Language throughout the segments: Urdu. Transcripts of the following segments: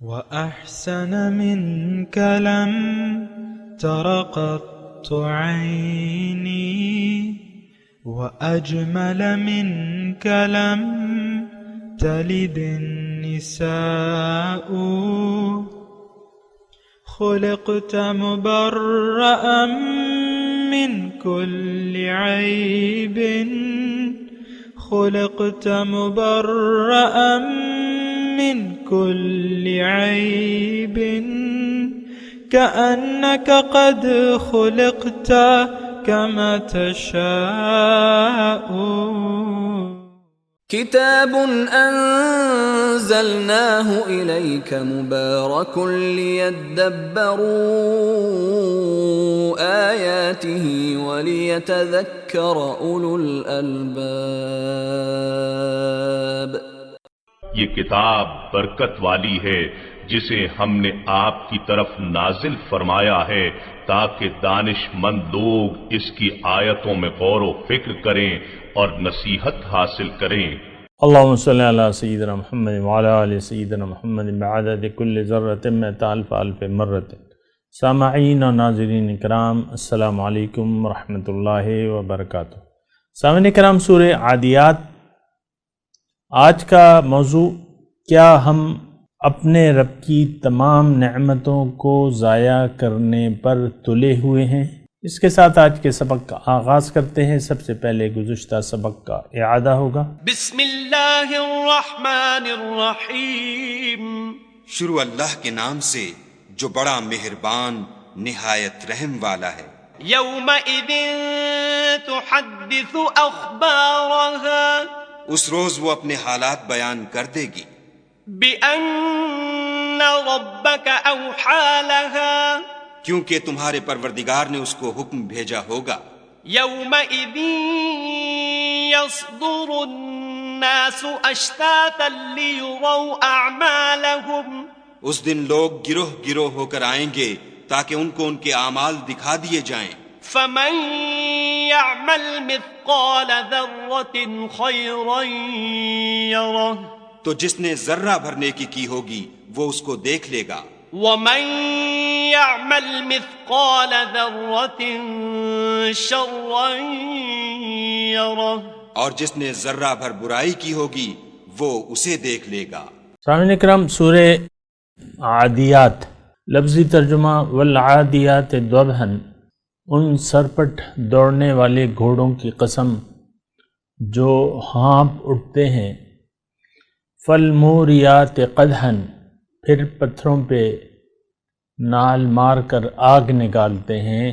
وأحسن منك لم تر قط عيني وأجمل منك لم تلد النساء خلقت مبرأ من كل عيب خلقت مبرأ من كل عيب كأنك قد خلقت كما تشاء كتاب أنزلناه إليك مبارك ليدبروا آياته وليتذكر أولو الألباب. یہ کتاب برکت والی ہے جسے ہم نے آپ کی طرف نازل فرمایا ہے تاکہ دانش مند لوگ اس کی آیتوں میں غور و فکر کریں اور نصیحت حاصل کریں. اللہم صلی علی سیدنا محمد وعلی آل سیدنا محمد بعدد کل ذرۃ مئۃ الف الف مرۃ. سامعین و ناظرین کرام، السلام علیکم ورحمۃ اللہ وبرکاتہ. سامعین کرام، سورہ عادیات آج کا موضوع، کیا ہم اپنے رب کی تمام نعمتوں کو ضائع کرنے پر تلے ہوئے ہیں؟ اس کے ساتھ آج کے سبق کا آغاز کرتے ہیں. سب سے پہلے گزشتہ سبق کا اعادہ ہوگا. بسم اللہ الرحمن الرحیم. شروع اللہ کے نام سے جو بڑا مہربان نہایت رحم والا ہے. یومئذ تحدث اخبارها. اس روز وہ اپنے حالات بیان کر دے گی. بأن ربك اوحى لها. کیونکہ تمہارے پروردگار نے اس کو حکم بھیجا ہوگا. یومئذ يصدر الناس اشتاتا ليروا اعمالهم. اس دن لوگ گروہ گروہ ہو کر آئیں گے تاکہ ان کو ان کے اعمال دکھا دیے جائیں. فمن يعمل مثقال ذرة خيرا يره. تو جس نے ذرہ بھر نیکی کی ہوگی وہ اس کو دیکھ لے گا. ومن يعمل مثقال ذرة شرا يره. اور جس نے ذرہ بھر برائی کی ہوگی وہ اسے دیکھ لے گا. سامعین کرام، سورہ عادیات، لفظی ترجمہ والعادیات ضبحا، ان سرپٹ دوڑنے والے گھوڑوں کی قسم جو ہانپ اٹھتے ہیں. فالموریات قدحا، پھر پتھروں پہ نال مار کر آگ نکالتے ہیں.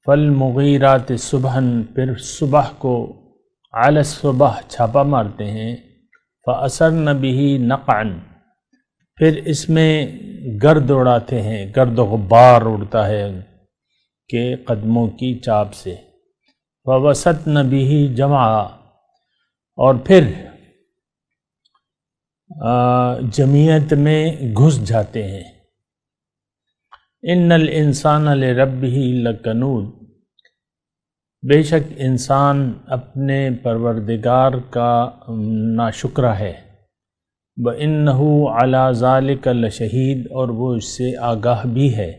فالمغیرات صبحا، پھر صبح کو علی الصبح چھاپا مارتے ہیں. فاثرن به نقعا، پھر اس میں گرد اڑاتے ہیں، گرد و غبار اڑتا ہے کہ قدموں کی چاپ سے. فوسطن به جمعا، اور پھر جمعیت میں گھس جاتے ہیں. ان الانسان لربہ لکنود، بے شک انسان اپنے پروردگار کا ناشکرہ ہے. وَإِنَّهُ عَلَى ذَلِكَ لَشَهِيدٌ، اور وہ اس سے آگاہ بھی ہے.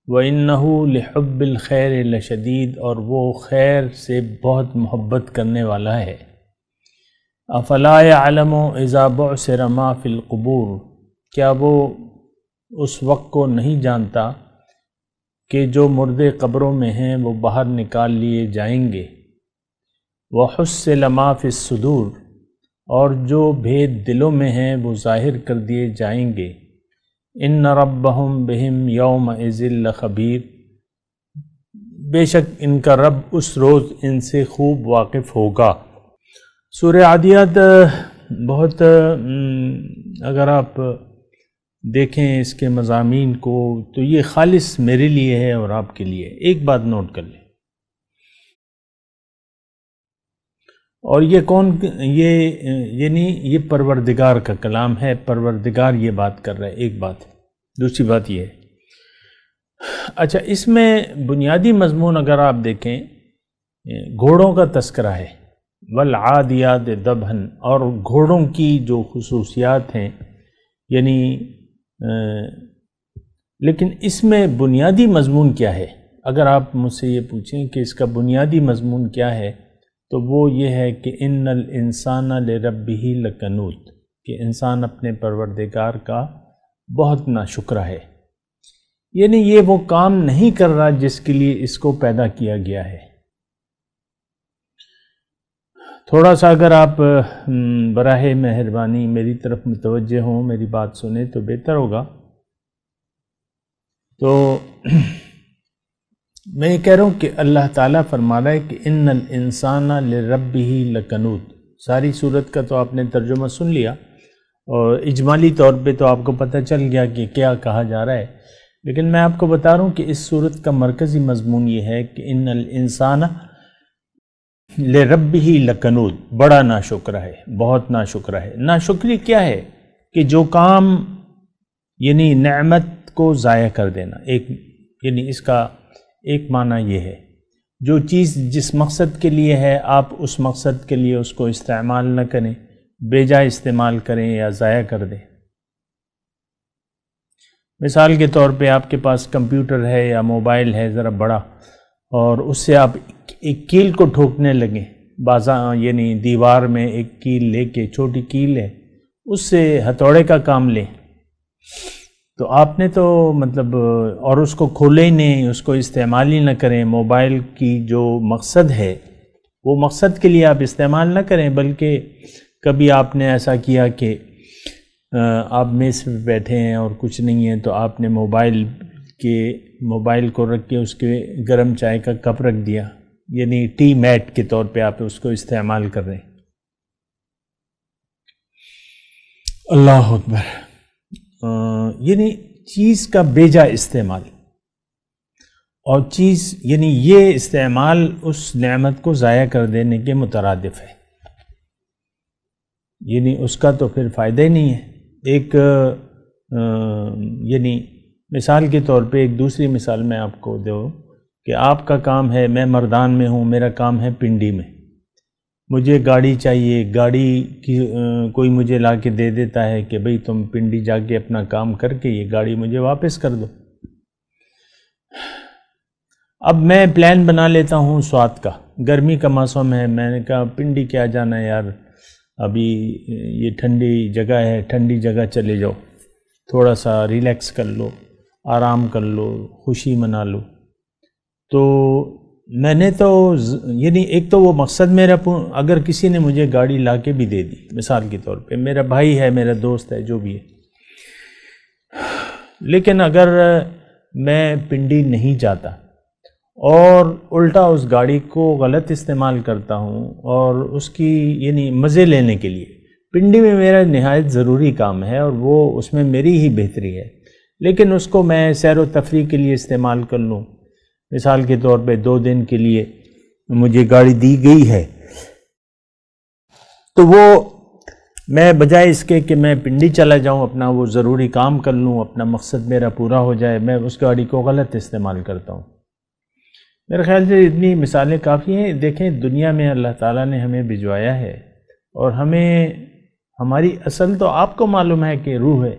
وَإِنَّهُ لِحُبِّ الْخَيْرِ لَشَدِيدٌ، اور وہ خیر سے بہت محبت کرنے والا ہے. افلا يعلم اذا بعثر ما في القبور، کیا وہ اس وقت کو نہیں جانتا کہ جو مردے قبروں میں ہیں وہ باہر نکال لیے جائیں گے. وحصل ما في الصدور، اور جو بھید دلوں میں ہیں وہ ظاہر کر دیے جائیں گے. ان ربهم بهم یومئذ لخبیر، بے شک ان کا رب اس روز ان سے خوب واقف ہوگا. سورہ عادیات بہت اگر آپ دیکھیں اس کے مضامین کو تو یہ خالص میرے لیے ہے اور آپ کے لیے. ایک بات نوٹ کر لیں، اور یہ کون، یعنی یہ پروردگار کا کلام ہے، پروردگار یہ بات کر رہا ہے. ایک بات ہے. دوسری بات یہ ہے، اچھا اس میں بنیادی مضمون اگر آپ دیکھیں گھوڑوں کا تذکرہ ہے. والعادیات ضبحا، اور گھوڑوں کی جو خصوصیات ہیں یعنی لیکن اس میں بنیادی مضمون کیا ہے؟ اگر آپ مجھ سے یہ پوچھیں کہ اس کا بنیادی مضمون کیا ہے تو وہ یہ ہے کہ ان الانسان لربہ لکنود، کہ انسان اپنے پروردگار کا بہت ناشکرہ ہے، یعنی یہ وہ کام نہیں کر رہا جس کے لیے اس کو پیدا کیا گیا ہے۔ تھوڑا سا اگر آپ براہ مہربانی میری طرف متوجہ ہوں، میری بات سنیں تو بہتر ہوگا۔ تو میں یہ کہہ رہا ہوں کہ اللہ تعالیٰ فرما رہا ہے کہ ان الانسان لربہ لکنود۔ ساری صورت کا تو آپ نے ترجمہ سن لیا اور اجمالی طور پہ تو آپ کو پتہ چل گیا کہ کیا کہا جا رہا ہے، لیکن میں آپ کو بتا رہا ہوں کہ اس صورت کا مرکزی مضمون یہ ہے کہ ان الانسان لربہ لکنود، بڑا ناشکرہ ہے، بہت ناشکرہ ہے۔ ناشکری کیا ہے؟ کہ جو کام یعنی نعمت کو ضائع کر دینا، یعنی اس کا ایک معنی یہ ہے جو چیز جس مقصد کے لیے ہے آپ اس مقصد کے لیے اس کو استعمال نہ کریں، بے جا استعمال کریں یا ضائع کر دیں۔ مثال کے طور پہ آپ کے پاس کمپیوٹر ہے یا موبائل ہے ذرا بڑا، اور اس سے آپ ایک کیل کو ٹھوکنے لگیں، یعنی دیوار میں ایک کیل لے کے، چھوٹی کیل ہے، اس سے ہتھوڑے کا کام لیں، تو آپ نے تو مطلب اور اس کو کھولے ہی نہیں، اس کو استعمال ہی نہ کریں۔ موبائل کی جو مقصد ہے وہ مقصد کے لیے آپ استعمال نہ کریں، بلکہ کبھی آپ نے ایسا کیا کہ آپ میز پہ بیٹھے ہیں اور کچھ نہیں ہے تو آپ نے موبائل کو رکھ کے اس کے گرم چائے کا کپ رکھ دیا، یعنی ٹی میٹ کے طور پہ آپ اس کو استعمال کر رہے ہیں۔ اللہ اکبر۔ یعنی چیز کا بے جا استعمال، اور چیز یعنی یہ استعمال اس نعمت کو ضائع کر دینے کے مترادف ہے، یعنی اس کا تو پھر فائدہ ہی نہیں ہے۔ ایک یعنی مثال کے طور پہ ایک دوسری مثال میں آپ کو دوں کہ آپ کا کام ہے، میں مردان میں ہوں، میرا کام ہے پنڈی میں، مجھے گاڑی چاہیے، گاڑی کی کوئی مجھے لا کے دے دیتا ہے کہ بھئی تم پنڈی جا کے اپنا کام کر کے یہ گاڑی مجھے واپس کر دو۔ اب میں پلان بنا لیتا ہوں سوات کا، گرمی کا موسم ہے، میں نے کہا پنڈی کیا جانا ہے یار، ابھی یہ ٹھنڈی جگہ ہے، ٹھنڈی جگہ چلے جاؤ، تھوڑا سا ریلیکس کر لو، آرام کر لو، خوشی منا لو۔ تو میں نے تو یعنی ایک تو وہ مقصد میرا، اگر کسی نے مجھے گاڑی لا کے بھی دے دی، مثال کے طور پہ میرا بھائی ہے، میرا دوست ہے، جو بھی ہے، لیکن اگر میں پنڈی نہیں جاتا اور الٹا اس گاڑی کو غلط استعمال کرتا ہوں اور اس کی یعنی مزے لینے کے لیے، پنڈی میں میرا نہایت ضروری کام ہے اور وہ اس میں میری ہی بہتری ہے، لیکن اس کو میں سیر و تفریح کے لیے استعمال کر لوں، مثال کے طور پہ 2 دن کے لیے مجھے گاڑی دی گئی ہے، تو وہ میں بجائے اس کے کہ میں پنڈی چلا جاؤں، اپنا وہ ضروری کام کر لوں، اپنا مقصد میرا پورا ہو جائے، میں اس گاڑی کو غلط استعمال کرتا ہوں۔ میرے خیال سے اتنی مثالیں کافی ہیں۔ دیکھیں دنیا میں اللہ تعالیٰ نے ہمیں بھجوایا ہے اور ہماری اصل تو آپ کو معلوم ہے کہ روح ہے۔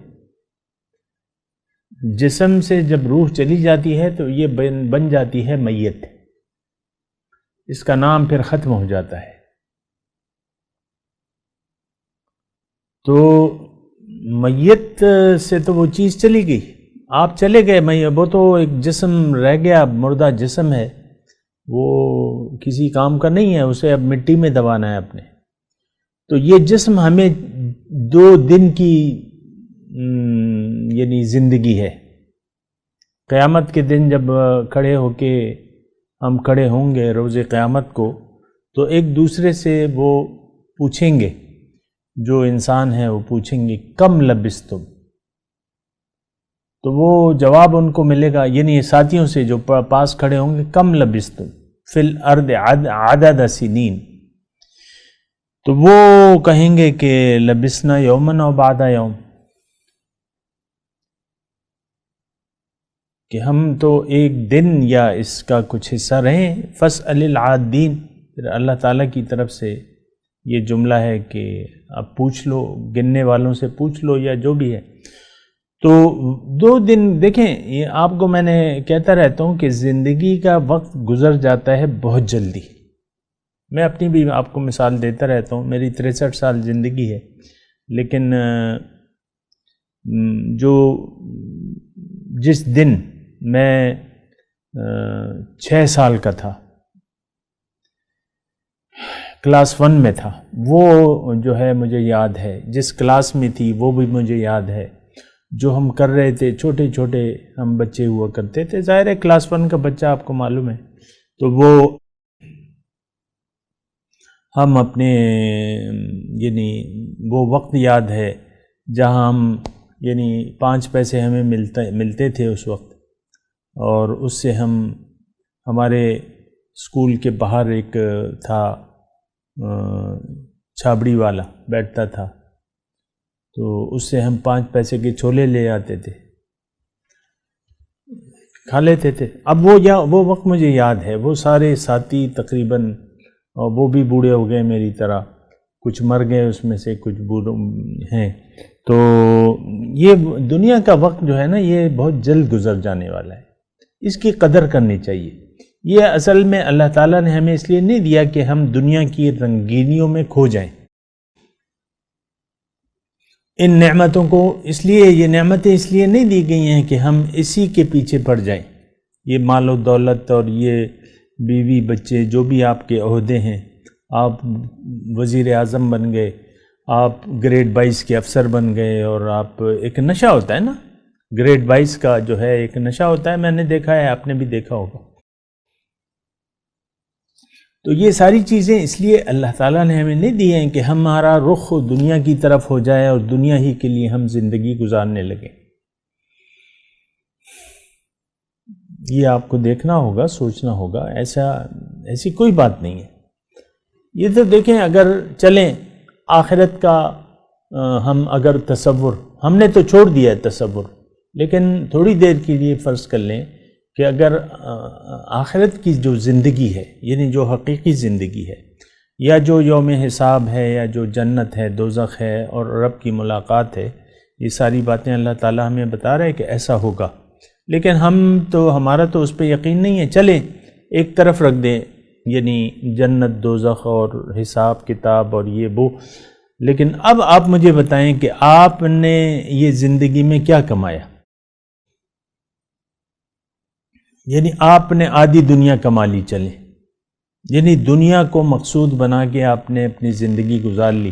جسم سے جب روح چلی جاتی ہے تو یہ بن جاتی ہے میت، اس کا نام پھر ختم ہو جاتا ہے۔ تو میت سے تو وہ چیز چلی گئی، آپ چلے گئے، وہ تو ایک جسم رہ گیا، مردہ جسم ہے، وہ کسی کام کا نہیں ہے، اسے اب مٹی میں دبانا ہے اپنے۔ تو یہ جسم ہمیں 2 دن کی یعنی زندگی ہے۔ قیامت کے دن جب کھڑے ہو کے ہم کھڑے ہوں گے روز قیامت کو، تو ایک دوسرے سے وہ پوچھیں گے، جو انسان ہے وہ پوچھیں گے کم لبثتم، تو وہ جواب ان کو ملے گا، یعنی ساتھیوں سے جو پاس کھڑے ہوں گے، کم لبثتم فی الارض عدد سنین، تو وہ کہیں گے کہ لبثنا یومن و بعد یوم، کہ ہم تو ایک دن یا اس کا کچھ حصہ رہیں۔ فاسأل العادین، پھر اللہ تعالیٰ کی طرف سے یہ جملہ ہے کہ اب پوچھ لو، گننے والوں سے پوچھ لو یا جو بھی ہے. تو 2 دن دیکھیں، یہ آپ کو میں نے کہتا رہتا ہوں کہ زندگی کا وقت گزر جاتا ہے بہت جلدی. میں اپنی بھی آپ کو مثال دیتا رہتا ہوں. میری 63 سال زندگی ہے، لیکن جس دن میں 6 سال کا تھا، کلاس 1 میں تھا، وہ جو ہے مجھے یاد ہے. جس کلاس میں تھی وہ بھی مجھے یاد ہے. جو ہم کر رہے تھے، چھوٹے چھوٹے ہم بچے ہوا کرتے تھے. ظاہر ہے کلاس 1 کا بچہ آپ کو معلوم ہے. تو وہ ہم اپنے یعنی وہ وقت یاد ہے جہاں ہم یعنی 5 پیسے ہمیں ملتے تھے اس وقت، اور اس سے ہم ہمارے اسکول کے باہر ایک تھا چھابڑی والا بیٹھتا تھا، تو اس سے ہم 5 پیسے کے چھولے لے آتے تھے، کھا لیتے تھے. اب وہ وقت مجھے یاد ہے. وہ سارے ساتھی تقریباً، اور وہ بھی بوڑھے ہو گئے میری طرح، کچھ مر گئے اس میں سے، کچھ بوڑھے ہیں. تو یہ دنیا کا وقت جو ہے نا، یہ بہت جلد گزر جانے والا ہے. اس کی قدر کرنی چاہیے. یہ اصل میں اللہ تعالیٰ نے ہمیں اس لیے نہیں دیا کہ ہم دنیا کی رنگینیوں میں کھو جائیں. ان نعمتوں کو یہ نعمتیں اس لیے نہیں دی گئی ہیں کہ ہم اسی کے پیچھے پڑ جائیں. یہ مال و دولت اور یہ بیوی بچے جو بھی آپ کے عہدے ہیں، آپ وزیر اعظم بن گئے، آپ گریڈ 22 کے افسر بن گئے، اور آپ ایک نشہ ہوتا ہے نا، گریڈ 22 کا جو ہے ایک نشہ ہوتا ہے. میں نے دیکھا ہے، آپ نے بھی دیکھا ہوگا. تو یہ ساری چیزیں اس لیے اللہ تعالیٰ نے ہمیں نہیں دی ہیں کہ ہمارا رخ دنیا کی طرف ہو جائے اور دنیا ہی کے لیے ہم زندگی گزارنے لگیں. یہ آپ کو دیکھنا ہوگا، سوچنا ہوگا. ایسی کوئی بات نہیں ہے. یہ تو دیکھیں، اگر چلیں آخرت کا ہم اگر تصور، ہم نے تو چھوڑ دیا ہے تصور، لیکن تھوڑی دیر کے لیے فرض کر لیں کہ اگر آخرت کی جو زندگی ہے، یعنی جو حقیقی زندگی ہے، یا جو یوم حساب ہے، یا جو جنت ہے، دوزخ ہے، اور رب کی ملاقات ہے، یہ ساری باتیں اللہ تعالیٰ ہمیں بتا رہے ہیں کہ ایسا ہوگا. لیکن ہمارا تو اس پہ یقین نہیں ہے. چلیں ایک طرف رکھ دیں، یعنی جنت، دوزخ اور حساب کتاب اور یہ وہ. لیکن اب آپ مجھے بتائیں کہ آپ نے یہ زندگی میں کیا کمایا؟ یعنی آپ نے آدھی دنیا کما لی. چلیں، یعنی دنیا کو مقصود بنا کے آپ نے اپنی زندگی گزار لی،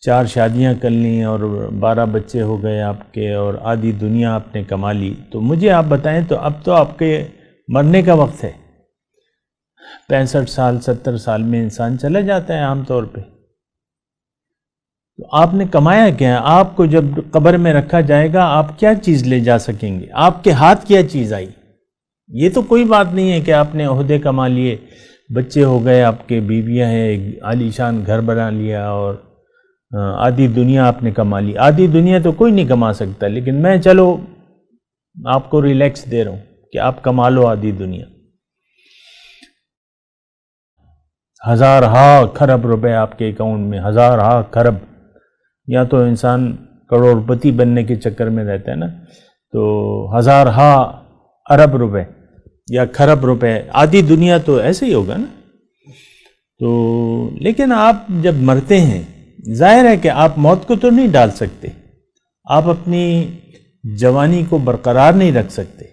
4 شادیاں کر لیں اور 12 بچے ہو گئے آپ کے، اور آدھی دنیا آپ نے کما لی. تو مجھے آپ بتائیں، تو اب تو آپ کے مرنے کا وقت ہے. 65 سال 70 سال میں انسان چلا جاتا ہے عام طور پہ. تو آپ نے کمایا کیا ہے؟ آپ کو جب قبر میں رکھا جائے گا، آپ کیا چیز لے جا سکیں گے؟ آپ کے ہاتھ کیا چیز آئی؟ یہ تو کوئی بات نہیں ہے کہ آپ نے عہدے کما لیے، بچے ہو گئے آپ کے، بیویاں ہیں، عالی شان گھر بنا لیا، اور آدھی دنیا آپ نے کما لی. آدھی دنیا تو کوئی نہیں کما سکتا، لیکن میں چلو آپ کو ریلیکس دے رہا ہوں کہ آپ کما لو آدھی دنیا. ہزارہا کھرب روپے آپ کے اکاؤنٹ میں، ہزارہا کھرب. یا تو انسان کروڑ پتی بننے کے چکر میں رہتا ہے نا، تو ہزارہا ارب روپے یا کھرب روپے، آدھی دنیا تو ایسے ہی ہوگا نا. تو لیکن آپ جب مرتے ہیں، ظاہر ہے کہ آپ موت کو تو نہیں ڈال سکتے، آپ اپنی جوانی کو برقرار نہیں رکھ سکتے.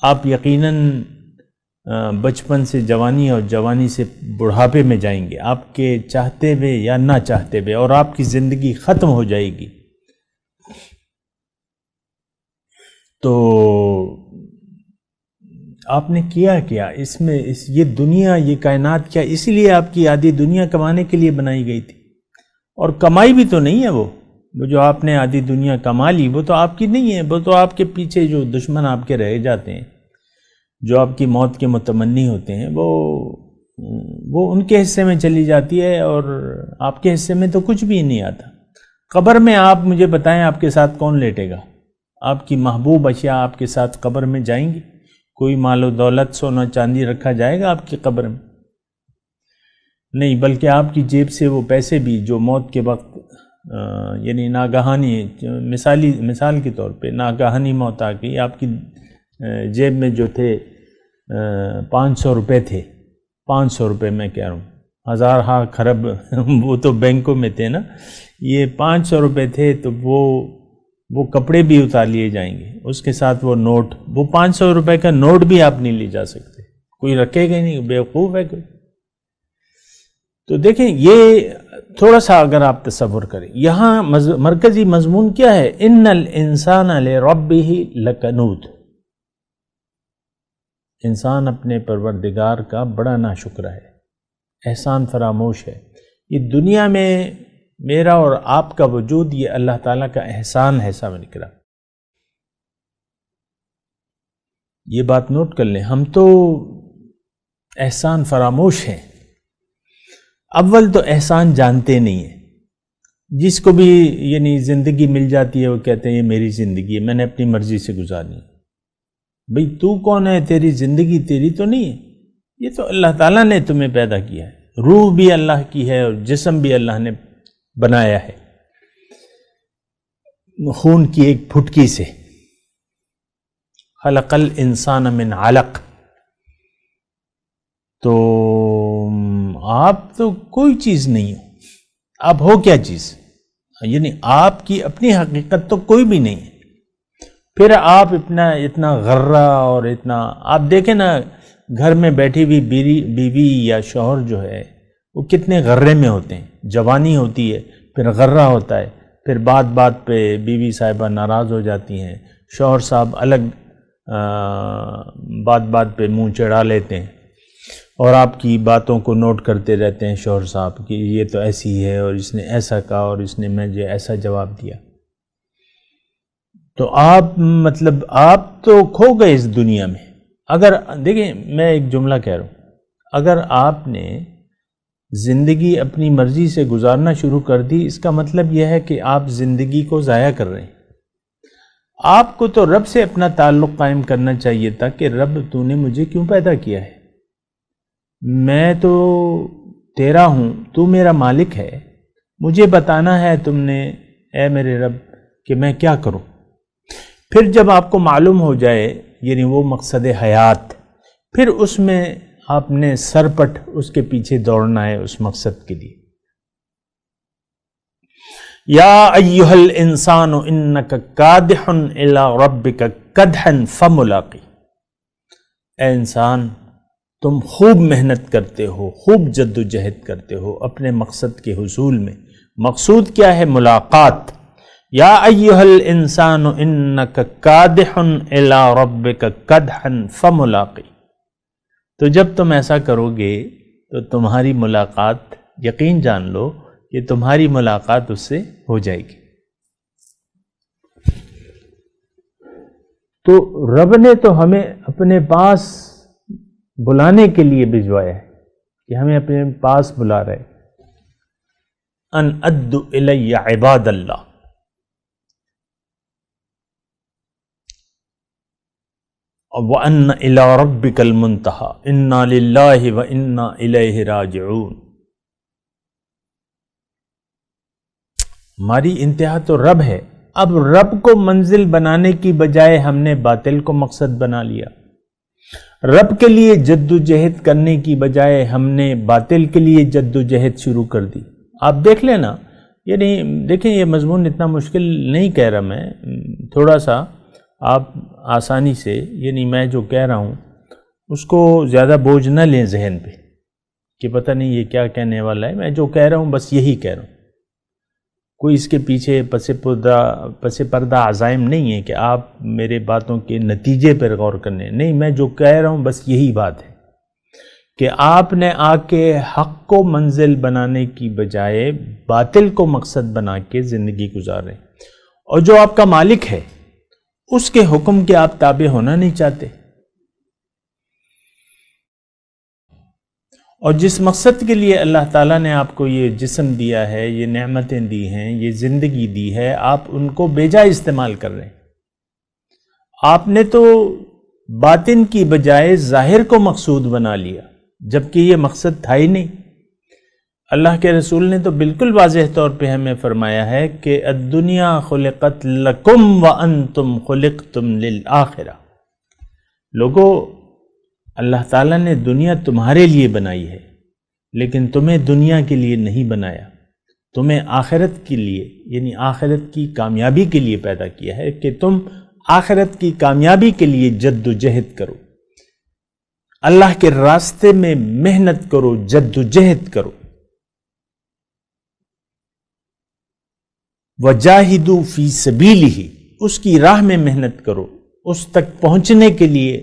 آپ یقیناً بچپن سے جوانی اور جوانی سے بڑھاپے میں جائیں گے، آپ کے چاہتے ہوئے یا نہ چاہتے ہوئے، اور آپ کی زندگی ختم ہو جائے گی. تو آپ نے کیا اس میں، یہ دنیا، یہ کائنات کیا اسی لیے آپ کی آدھی دنیا کمانے کے لیے بنائی گئی تھی. اور کمائی بھی تو نہیں ہے وہ جو آپ نے آدھی دنیا کما لی، وہ تو آپ کی نہیں ہے، وہ تو آپ کے پیچھے جو دشمن آپ کے رہ جاتے ہیں، جو آپ کی موت کے متمنی ہوتے ہیں، وہ ان کے حصے میں چلی جاتی ہے، اور آپ کے حصے میں تو کچھ بھی نہیں آتا. قبر میں آپ مجھے بتائیں آپ کے ساتھ کون لیٹے گا؟ آپ کی محبوب اشیاء آپ کے ساتھ قبر میں جائیں گی؟ کوئی مال و دولت، سونا چاندی رکھا جائے گا آپ کی قبر میں؟ نہیں، بلکہ آپ کی جیب سے وہ پیسے بھی جو موت کے وقت یعنی ناگہانی، مثال کے طور پہ ناگہانی موت آ گئی، آپ کی جیب میں جو تھے 500 روپے تھے، 500 روپے میں کہہ رہا ہوں، ہزار ہاں خرب وہ تو بینکوں میں تھے نا، یہ 500 روپے تھے، تو وہ کپڑے بھی اتار لیے جائیں گے، اس کے ساتھ وہ نوٹ، وہ 500 روپے کا نوٹ بھی آپ نہیں لے جا سکتے، کوئی رکھے گا نہیں، بیوقوف ہے کوئی۔ تو دیکھیں یہ تھوڑا سا اگر آپ تصور کریں، یہاں مرکزی مضمون کیا ہے؟ ان الانسان لربہ لکنود، انسان اپنے پروردگار کا بڑا ناشکر ہے، احسان فراموش ہے۔ یہ دنیا میں میرا اور آپ کا وجود یہ اللہ تعالیٰ کا احسان ہے سامنے کرام۔ یہ بات نوٹ کر لیں، ہم تو احسان فراموش ہیں۔ اول تو احسان جانتے نہیں ہیں، جس کو بھی یعنی زندگی مل جاتی ہے وہ کہتے ہیں یہ میری زندگی ہے، میں نے اپنی مرضی سے گزارنی ہے۔ بھئی تو کون ہے؟ تیری زندگی تیری تو نہیں ہے، یہ تو اللہ تعالیٰ نے تمہیں پیدا کیا ہے، روح بھی اللہ کی ہے اور جسم بھی اللہ نے بنایا ہے خون کی ایک پھٹکی سے۔ خلق الانسان من علق، تو آپ تو کوئی چیز نہیں ہو، آپ ہو کیا چیز؟ یعنی آپ کی اپنی حقیقت تو کوئی بھی نہیں ہے، پھر آپ اتنا غرہ اور اتنا، آپ دیکھیں نا گھر میں بیٹھی ہوئی بیوی یا شوہر جو ہے وہ کتنے غرے میں ہوتے ہیں، جوانی ہوتی ہے پھر غرہ ہوتا ہے، پھر بات پہ بیوی صاحبہ ناراض ہو جاتی ہیں، شوہر صاحب الگ بات پہ منہ چڑھا لیتے ہیں اور آپ کی باتوں کو نوٹ کرتے رہتے ہیں شوہر صاحب کہ یہ تو ایسی ہے اور اس نے ایسا کہا اور اس نے مجھے ایسا جواب دیا۔ تو آپ تو کھو گئے اس دنیا میں۔ اگر دیکھیں میں ایک جملہ کہہ رہا ہوں، اگر آپ نے زندگی اپنی مرضی سے گزارنا شروع کر دی، اس کا مطلب یہ ہے کہ آپ زندگی کو ضائع کر رہے ہیں۔ آپ کو تو رب سے اپنا تعلق قائم کرنا چاہیے تھا کہ رب تو نے مجھے کیوں پیدا کیا ہے، میں تو تیرا ہوں، تو میرا مالک ہے، مجھے بتانا ہے تم نے اے میرے رب کہ میں کیا کروں۔ پھر جب آپ کو معلوم ہو جائے یعنی وہ مقصد حیات، پھر اس میں آپ نے سرپٹ اس کے پیچھے دوڑنا ہے اس مقصد کے لیے۔ یا ایھا الانسان انک کادح الی ربک کدحا فملاقی، اے انسان تم خوب محنت کرتے ہو، خوب جد و جہد کرتے ہو اپنے مقصد کے حصول میں۔ مقصود کیا ہے؟ ملاقات۔ یا ایھا الانسان انک کادح الی ربک کدحا فملاقی، تو جب تم ایسا کرو گے تو تمہاری ملاقات، یقین جان لو کہ تمہاری ملاقات اس سے ہو جائے گی۔ تو رب نے تو ہمیں اپنے پاس بلانے کے لیے بھجوایا ہے کہ ہمیں اپنے پاس بلا رہے، ان ادّ الی عباد اللہ، وَأَنَّ إِلَىٰ رَبِّكَ الْمُنْتَهَىٰ إِنَّا لِلَّهِ وَإِنَّا إِلَيْهِ راجعون۔ ہماری انتہا تو رب ہے، اب رب کو منزل بنانے کی بجائے ہم نے باطل کو مقصد بنا لیا، رب کے لیے جد و جہد کرنے کی بجائے ہم نے باطل کے لیے جد و جہد شروع کر دی۔ آپ دیکھ لینا، یعنی دیکھیں یہ مضمون اتنا مشکل نہیں کہہ رہا میں، تھوڑا سا آپ آسانی سے، یعنی میں جو کہہ رہا ہوں اس کو زیادہ بوجھ نہ لیں ذہن پہ کہ پتہ نہیں یہ کیا کہنے والا ہے، میں جو کہہ رہا ہوں بس یہی کہہ رہا ہوں، کوئی اس کے پیچھے پس پردہ عزائم نہیں ہے کہ آپ میرے باتوں کے نتیجے پر غور کرنے، نہیں، میں جو کہہ رہا ہوں بس یہی بات ہے کہ آپ نے آ کے حق کو منزل بنانے کی بجائے باطل کو مقصد بنا کے زندگی گزار رہے ہیں، اور جو آپ کا مالک ہے اس کے حکم کے آپ تابع ہونا نہیں چاہتے، اور جس مقصد کے لیے اللہ تعالیٰ نے آپ کو یہ جسم دیا ہے، یہ نعمتیں دی ہیں، یہ زندگی دی ہے، آپ ان کو بیجا استعمال کر رہے ہیں۔ آپ نے تو باطن کی بجائے ظاہر کو مقصود بنا لیا، جبکہ یہ مقصد تھا ہی نہیں۔ اللہ کے رسول نے تو بالکل واضح طور پہ ہمیں فرمایا ہے کہ الدنیا خلقت لکم وانتم خلقتم للآخرہ. لوگو، اللہ تعالیٰ نے دنیا تمہارے لیے بنائی ہے، لیکن تمہیں دنیا کے لیے نہیں بنایا، تمہیں آخرت کے لیے، یعنی آخرت کی کامیابی کے لیے پیدا کیا ہے کہ تم آخرت کی کامیابی کے لیے جد و جہد کرو، اللہ کے راستے میں محنت کرو، جد و جہد کرو. وَجَاهِدُوا فِي سَبِيلِهِ، اس کی راہ میں محنت کرو، اس تک پہنچنے کے لیے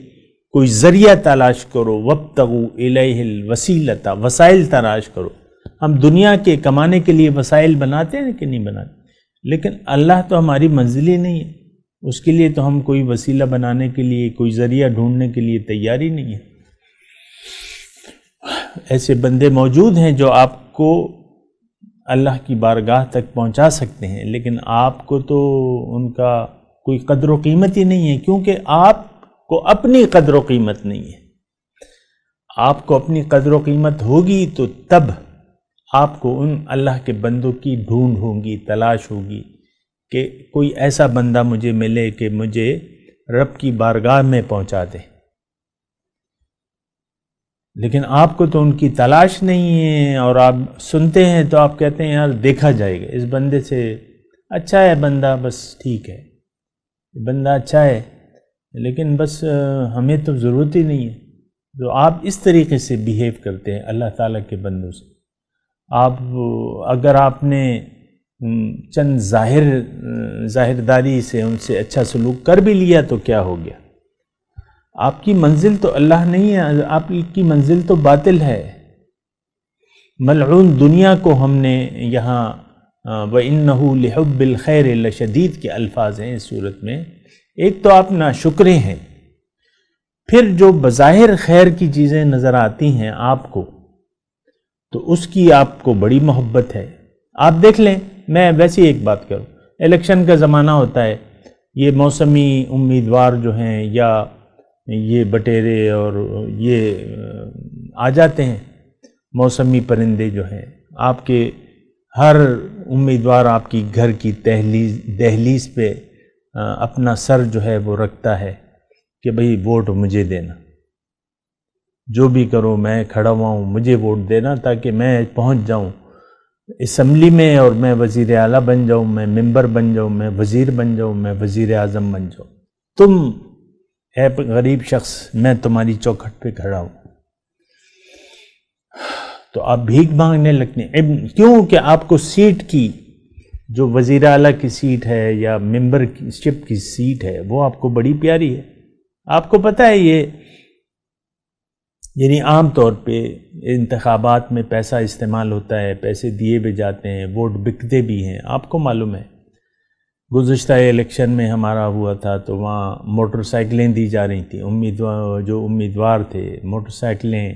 کوئی ذریعہ تلاش کرو. وَابْتَغُوا إِلَيْهِ الْوَسِيلَةَ، وسائل تلاش کرو. ہم دنیا کے کمانے کے لیے وسائل بناتے ہیں کہ نہیں بناتے، لیکن اللہ تو ہماری منزل ہی نہیں ہے، اس کے لیے تو ہم کوئی وسیلہ بنانے کے لیے، کوئی ذریعہ ڈھونڈنے کے لیے تیار ہی نہیں ہے. ایسے بندے موجود ہیں جو آپ کو اللہ کی بارگاہ تک پہنچا سکتے ہیں، لیکن آپ کو تو ان کا کوئی قدر و قیمت ہی نہیں ہے، کیونکہ آپ کو اپنی قدر و قیمت نہیں ہے. آپ کو اپنی قدر و قیمت ہوگی تو تب آپ کو ان اللہ کے بندوں کی ڈھونڈ ہوگی، تلاش ہوگی کہ کوئی ایسا بندہ مجھے ملے کہ مجھے رب کی بارگاہ میں پہنچا دے. لیکن آپ کو تو ان کی تلاش نہیں ہے، اور آپ سنتے ہیں تو آپ کہتے ہیں یار دیکھا جائے گا، اس بندے سے اچھا ہے بندہ، بس ٹھیک ہے بندہ اچھا ہے، لیکن بس ہمیں تو ضرورت ہی نہیں ہے. جو آپ اس طریقے سے بیہیو کرتے ہیں اللہ تعالیٰ کے بندوں سے، آپ اگر آپ نے چند ظاہرداری سے ان سے اچھا سلوک کر بھی لیا تو کیا ہو گیا؟ آپ کی منزل تو اللہ نہیں ہے، آپ کی منزل تو باطل ہے. ملعون دنیا کو ہم نے یہاں وَإِنَّهُ لِحُبِّ الْخَيْرِ لَشَدِيدٌ کے الفاظ ہیں اس صورت میں. ایک تو آپ ناشکرے ہیں، پھر جو بظاہر خیر کی چیزیں نظر آتی ہیں آپ کو تو اس کی آپ کو بڑی محبت ہے. آپ دیکھ لیں، میں ویسے ایک بات کروں، الیکشن کا زمانہ ہوتا ہے، یہ موسمی امیدوار جو ہیں یا یہ بٹیرے اور یہ آ جاتے ہیں، موسمی پرندے جو ہیں، آپ کے ہر امیدوار آپ کی گھر کی دہلیز پہ اپنا سر جو ہے وہ رکھتا ہے کہ بھئی ووٹ مجھے دینا، جو بھی کرو میں کھڑا ہوا ہوں، مجھے ووٹ دینا تاکہ میں پہنچ جاؤں اسمبلی میں اور میں وزیر اعلیٰ بن جاؤں، میں ممبر بن جاؤں، میں وزیر بن جاؤں، میں وزیر اعظم بن جاؤں. تم اے غریب شخص، میں تمہاری چوکھٹ پہ کھڑا ہوں. تو آپ بھیک مانگنے لگتے ہیں. کیوں کہ آپ کو سیٹ کی، جو وزیر اعلیٰ کی سیٹ ہے یا ممبر شپ کی سیٹ ہے، وہ آپ کو بڑی پیاری ہے. آپ کو پتہ ہے یہ یعنی عام طور پہ انتخابات میں پیسہ استعمال ہوتا ہے، پیسے دیے بھی جاتے ہیں، ووٹ بکتے بھی ہیں، آپ کو معلوم ہے. گزشتہ الیکشن میں ہمارا ہوا تھا تو وہاں موٹر سائیکلیں دی جا رہی تھیں، جو امیدوار تھے موٹر سائیکلیں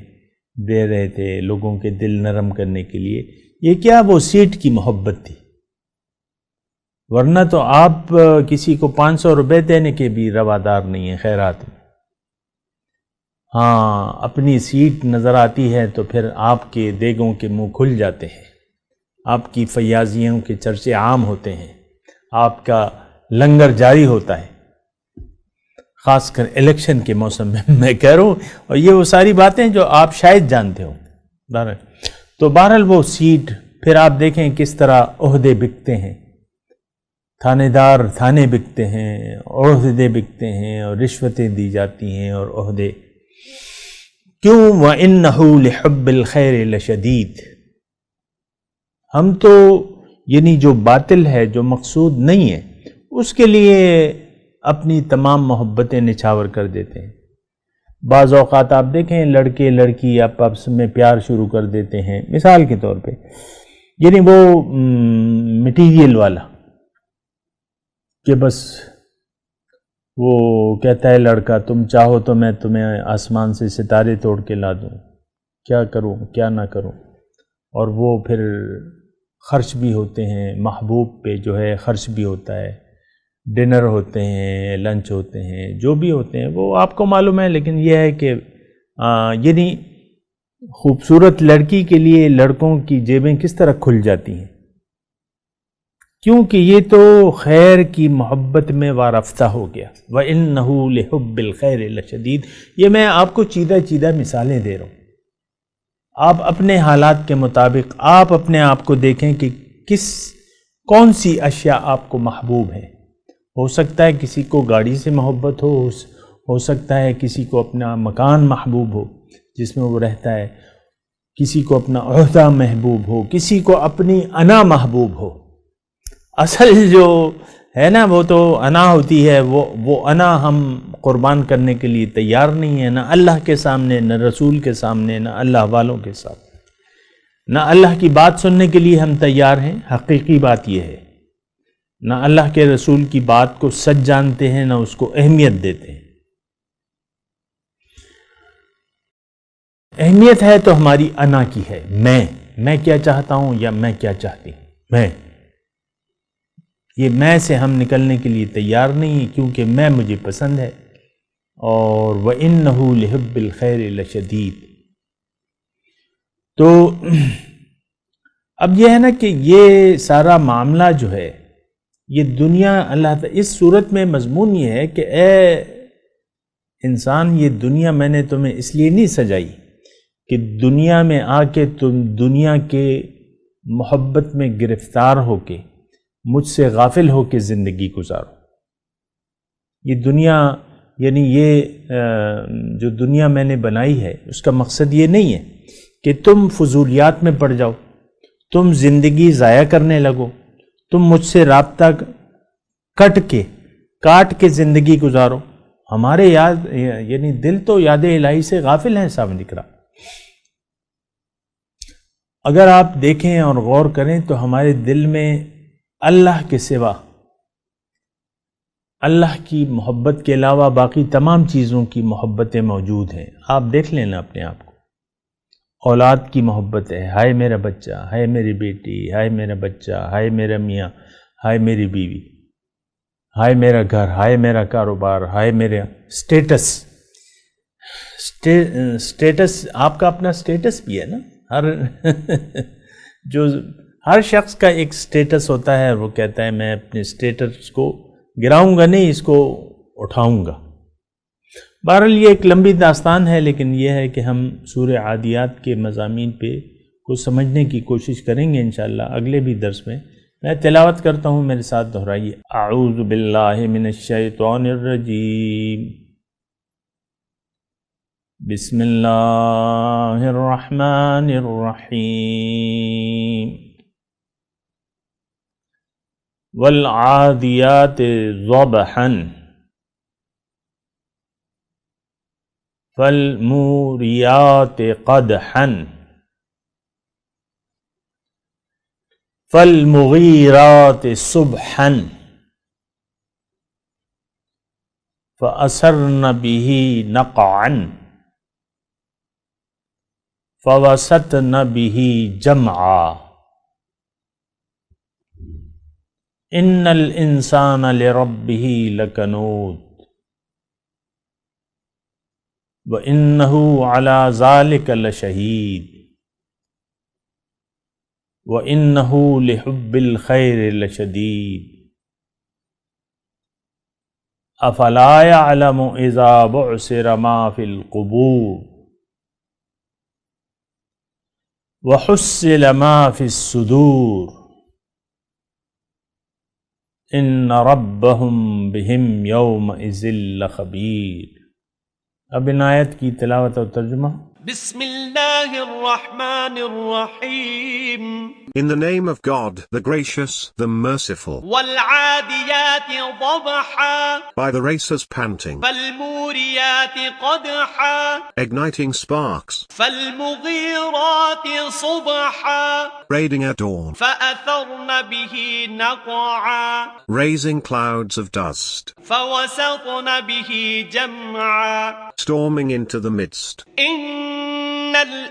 دے رہے تھے لوگوں کے دل نرم کرنے کے لیے. یہ کیا وہ سیٹ کی محبت تھی، ورنہ تو آپ کسی کو 500 روپے دینے کے بھی روادار نہیں ہیں خیرات میں. ہاں، اپنی سیٹ نظر آتی ہے تو پھر آپ کے دیگوں کے منہ کھل جاتے ہیں، آپ کی فیاضیوں کے چرچے عام ہوتے ہیں، آپ کا لنگر جاری ہوتا ہے، خاص کر الیکشن کے موسم میں کہہ رہا ہوں. اور یہ وہ ساری باتیں جو آپ شاید جانتے ہو. تو بہرحال وہ سیٹ، پھر آپ دیکھیں کس طرح عہدے بکتے ہیں، تھانے دار تھانے بکتے ہیں، عہدے بکتے ہیں اور رشوتیں دی جاتی ہیں اور عہدے. کیوں؟ وَإِنَّهُ لِحُبِّ الْخَيْرِ لَشَدِيدٌ. ہم تو یعنی جو باطل ہے، جو مقصود نہیں ہے، اس کے لیے اپنی تمام محبتیں نچھاور کر دیتے ہیں. بعض اوقات آپ دیکھیں لڑکے لڑکی آپس میں پیار شروع کر دیتے ہیں، مثال کے طور پہ یعنی وہ مٹیریل والا کہ بس وہ کہتا ہے لڑکا تم چاہو تو میں تمہیں آسمان سے ستارے توڑ کے لا دوں، کیا کروں کیا نہ کروں. اور وہ پھر خرچ بھی ہوتے ہیں، محبوب پہ جو ہے خرچ بھی ہوتا ہے، ڈنر ہوتے ہیں، لنچ ہوتے ہیں، جو بھی ہوتے ہیں وہ آپ کو معلوم ہے. لیکن یہ ہے کہ یعنی خوبصورت لڑکی کے لیے لڑکوں کی جیبیں کس طرح کھل جاتی ہیں؟ کیونکہ یہ تو خیر کی محبت میں وارفتہ ہو گیا. وَإِنَّهُ لِحُبِّ الْخَيْرِ لَشَدِيدٌ. یہ میں آپ کو چیدہ مثالیں دے رہا ہوں. آپ اپنے حالات کے مطابق آپ اپنے آپ کو دیکھیں کہ کون سی اشیاء آپ کو محبوب ہیں. ہو سکتا ہے کسی کو گاڑی سے محبت ہو سکتا ہے کسی کو اپنا مکان محبوب ہو جس میں وہ رہتا ہے، کسی کو اپنا عہدہ محبوب ہو، کسی کو اپنی انا محبوب ہو. اصل جو ہے نا وہ تو انا ہوتی ہے، وہ انا ہم قربان کرنے کے لیے تیار نہیں ہیں، نہ اللہ کے سامنے، نہ رسول کے سامنے، نہ اللہ والوں کے ساتھ، نہ اللہ کی بات سننے کے لیے ہم تیار ہیں. حقیقی بات یہ ہے، نہ اللہ کے رسول کی بات کو سچ جانتے ہیں، نہ اس کو اہمیت دیتے ہیں. اہمیت ہے تو ہماری انا کی ہے، میں کیا چاہتا ہوں یا میں کیا چاہتی ہوں. یہ میں سے ہم نکلنے کے لیے تیار نہیں ہیں، کیونکہ میں مجھے پسند ہے. اور وَإِنَّهُ لِحُبِّ الْخَيْرِ لَشَدِيدٌ. تو اب یہ ہے نا کہ یہ سارا معاملہ جو ہے یہ دنیا، اللہ تعالیٰ اس صورت میں مضمون یہ ہے کہ اے انسان، یہ دنیا میں نے تمہیں اس لیے نہیں سجائی کہ دنیا میں آ کے تم دنیا کے محبت میں گرفتار ہو کے مجھ سے غافل ہو کے زندگی گزارو. یہ دنیا یعنی یہ جو دنیا میں نے بنائی ہے اس کا مقصد یہ نہیں ہے کہ تم فضولیات میں پڑ جاؤ، تم زندگی ضائع کرنے لگو، تم مجھ سے رابطہ کاٹ کے زندگی گزارو. ہمارے یعنی دل تو یاد الہی سے غافل ہیں صاحب نکرا. اگر آپ دیکھیں اور غور کریں تو ہمارے دل میں اللہ کے سوا، اللہ کی محبت کے علاوہ باقی تمام چیزوں کی محبتیں موجود ہیں. آپ دیکھ لینا اپنے آپ کو. اولاد کی محبت ہے، ہائے میرا بچہ، ہائے میری بیٹی، ہائے میرا بچہ، ہائے میرا میاں، ہائے میری بیوی، ہائے میرا گھر، ہائے میرا کاروبار، ہائے میرا سٹیٹس. آپ کا اپنا سٹیٹس بھی ہے نا. ہر شخص کا ایک سٹیٹس ہوتا ہے، وہ کہتا ہے میں اپنے سٹیٹس کو گراؤں گا نہیں، اس کو اٹھاؤں گا. بہرحال یہ ایک لمبی داستان ہے، لیکن یہ ہے کہ ہم سورہ عادیات کے مضامین پہ کچھ سمجھنے کی کوشش کریں گے انشاءاللہ اگلے بھی درس میں. میں تلاوت کرتا ہوں، میرے ساتھ دہرائیے. اعوذ باللہ من الشیطان الرجیم. بسم اللہ الرحمن الرحیم. والعادیات ضبحا فالموریات قدحا فالمغیرات صبحا فأثرن به نقعا فوسطن به جمعا ان الانسان لربه لکنود وانه على ذلك لشهید وانه لحب الخير لشدید افلا يعلم اذا بعثر ما في القبور وحصل ما في الصدور ان ربهم بهم يومئذ لخبیر. اب ان آیت کی تلاوت اور ترجمہ. بسم اللہ الرحمن الرحیم. In the name of God, the gracious, the merciful. والعادیات ضبحا. By the racers panting, فالموریات قدحا. igniting sparks, فالمغیرات صبحا. raiding at dawn, فأثرن به نقعا. raising clouds of dust, فوسطن به جمعا. storming into the midst. إن الإنسان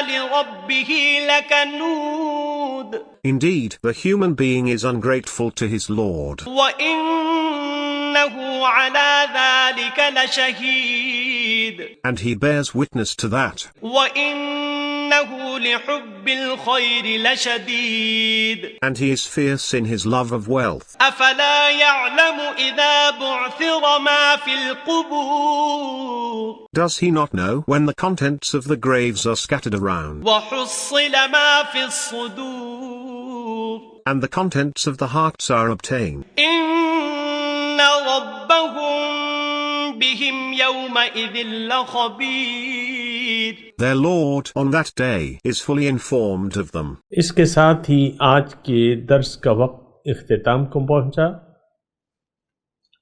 لربه لكنود Indeed, the human being is ungrateful to his Lord. وَإِنَّهُ عَلَى ذَلِكَ لَشَهِيدٌ And he bears witness to that. وَإِنَّهُ لِحُبِّ الْخَيْرِ لَشَدِيدٌ And he is fierce in his love of wealth. أَفَلَا يَعْلَمُ إِذَا بُعْثِرَ مَا فِي الْقُبُورِ Does he not know when the contents of the graves are scattered around, وَحُصِّلَ مَا فِي الصُّدُورِ and the contents of the hearts are obtained? إِنَّ رَبَّهُم بِهِمْ يَوْمَئِذٍ لَخَبِيرٌ Their Lord on that day is fully informed of them. اس کے ساتھ ہی آج کے درس کا وقت اختتام کو پہنچا۔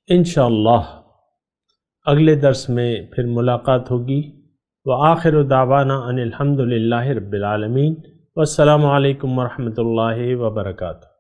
انشاءاللہ اگلے درس میں پھر ملاقات ہوگی۔ وآخر دعوانا ان الحمد للہ رب العالمین، والسلام علیکم ورحمۃ اللہ وبرکاتہ۔